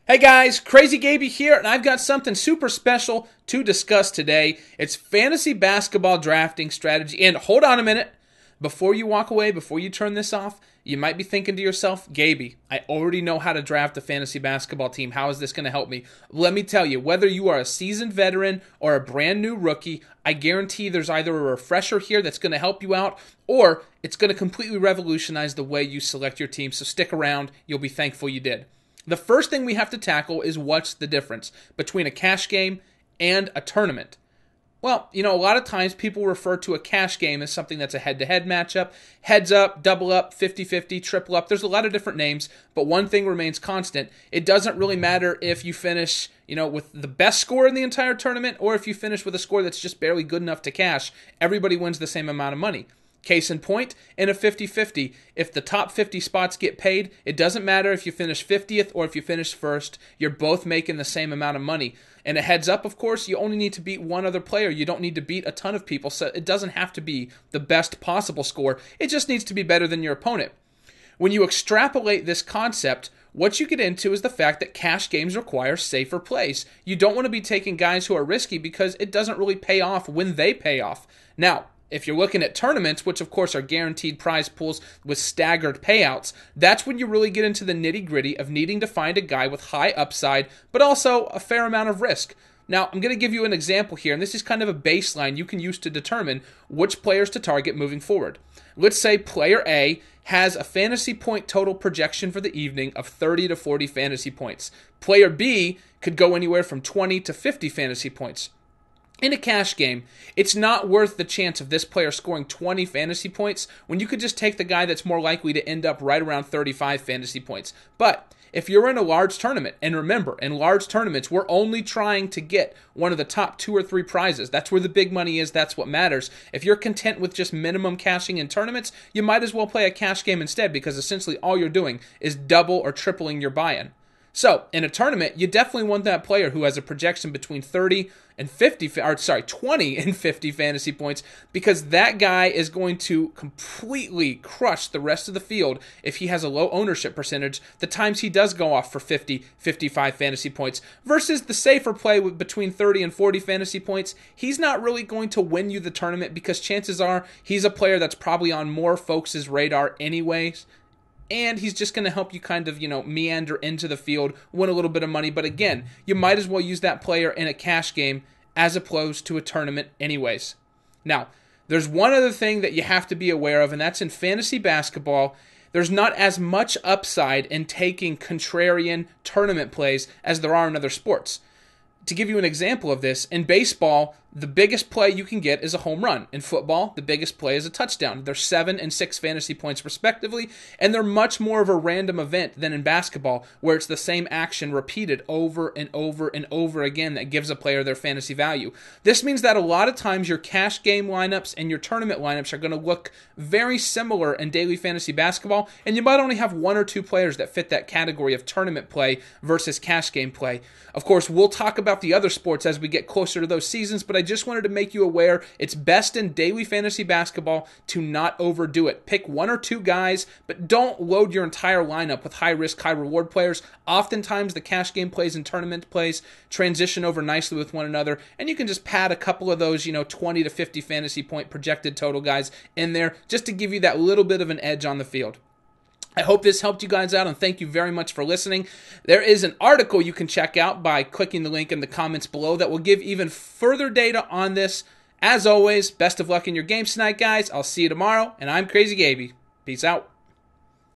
Hey guys, Crazy Gaby here, and I've got something super special to discuss today. It's fantasy basketball drafting strategy. And hold on a minute. Before you walk away, before you turn this off, you might be thinking to yourself, Gaby, I already know how to draft a fantasy basketball team. How is this going to help me? Let me tell you, whether you are a seasoned veteran or a brand new rookie, I guarantee there's either a refresher here that's going to help you out, or it's going to completely revolutionize the way you select your team. So stick around. You'll be thankful you did. The first thing we have to tackle is what's the difference between a cash game and a tournament. Well, a lot of times people refer to a cash game as something that's a head-to-head matchup, heads up, double up, 50-50, triple up. There's a lot of different names, but one thing remains constant. It doesn't really matter if you finish, with the best score in the entire tournament or if you finish with a score that's just barely good enough to cash. Everybody wins the same amount of money. Case in point, in a 50-50, if the top 50 spots get paid, it doesn't matter if you finish 50th or if you finish first, you're both making the same amount of money. And a heads up, of course, you only need to beat one other player. You don't need to beat a ton of people, so it doesn't have to be the best possible score. It just needs to be better than your opponent. When you extrapolate this concept, what you get into is the fact that cash games require safer plays. You don't want to be taking guys who are risky because it doesn't really pay off when they pay off. Now, if you're looking at tournaments, which of course are guaranteed prize pools with staggered payouts, that's when you really get into the nitty-gritty of needing to find a guy with high upside, but also a fair amount of risk. Now, I'm going to give you an example here, and this is kind of a baseline you can use to determine which players to target moving forward. Let's say player A has a fantasy point total projection for the evening of 30 to 40 fantasy points. Player B could go anywhere from 20 to 50 fantasy points. In a cash game, it's not worth the chance of this player scoring 20 fantasy points when you could just take the guy that's more likely to end up right around 35 fantasy points. But if you're in a large tournament, and remember, in large tournaments, we're only trying to get one of the top 2 or 3 prizes. That's where the big money is. That's what matters. If you're content with just minimum cashing in tournaments, you might as well play a cash game instead, because essentially all you're doing is double or tripling your buy-in. So, in a tournament, you definitely want that player who has a projection between 20 and 50 fantasy points, because that guy is going to completely crush the rest of the field if he has a low ownership percentage the times he does go off for 50, 55 fantasy points, versus the safer play with between 30 and 40 fantasy points. He's not really going to win you the tournament because chances are he's a player that's probably on more folks' radar anyways. And he's just going to help you kind of, meander into the field, win a little bit of money. But again, you might as well use that player in a cash game as opposed to a tournament anyways. Now, there's one other thing that you have to be aware of, and that's in fantasy basketball. There's not as much upside in taking contrarian tournament plays as there are in other sports. To give you an example of this, in baseball, the biggest play you can get is a home run. In football, the biggest play is a touchdown. They're 7 and 6 fantasy points respectively, and they're much more of a random event than in basketball, where it's the same action repeated over and over and over again that gives a player their fantasy value. This means that a lot of times your cash game lineups and your tournament lineups are going to look very similar in daily fantasy basketball, and you might only have 1 or 2 players that fit that category of tournament play versus cash game play. Of course, we'll talk about the other sports as we get closer to those seasons, but I just wanted to make you aware it's best in daily fantasy basketball to not overdo it. Pick 1 or 2 guys, but don't load your entire lineup with high-risk, high-reward players. Oftentimes, the cash game plays and tournament plays transition over nicely with one another, and you can just pad a couple of those, 20 to 50 fantasy point projected total guys in there just to give you that little bit of an edge on the field. I hope this helped you guys out, and thank you very much for listening. There is an article you can check out by clicking the link in the comments below that will give even further data on this. As always, best of luck in your games tonight, guys. I'll see you tomorrow, and I'm Crazy Gaby. Peace out.